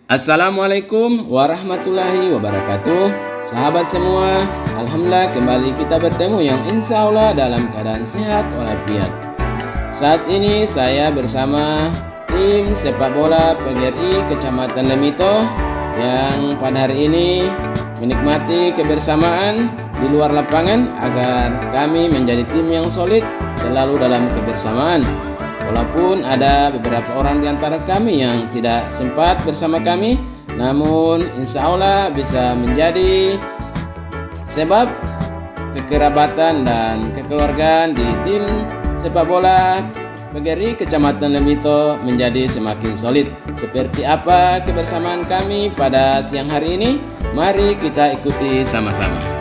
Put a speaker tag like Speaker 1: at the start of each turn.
Speaker 1: Assalamualaikum warahmatullahi wabarakatuh. Sahabat semua, alhamdulillah kembali kita bertemu yang insya Allah dalam keadaan sehat walafiat. Saat ini saya bersama tim sepak bola PGRI Kecamatan Lemito yang pada hari ini menikmati kebersamaan di luar lapangan agar kami menjadi tim yang solid selalu dalam kebersamaan. Walaupun ada beberapa orang di antara kami yang tidak sempat bersama kami, namun insya Allah bisa menjadi sebab kekerabatan dan kekeluargaan di tim sepak bola PGRI Kecamatan Lemito menjadi semakin solid. Seperti apa kebersamaan kami pada siang hari ini? Mari kita ikuti sama-sama.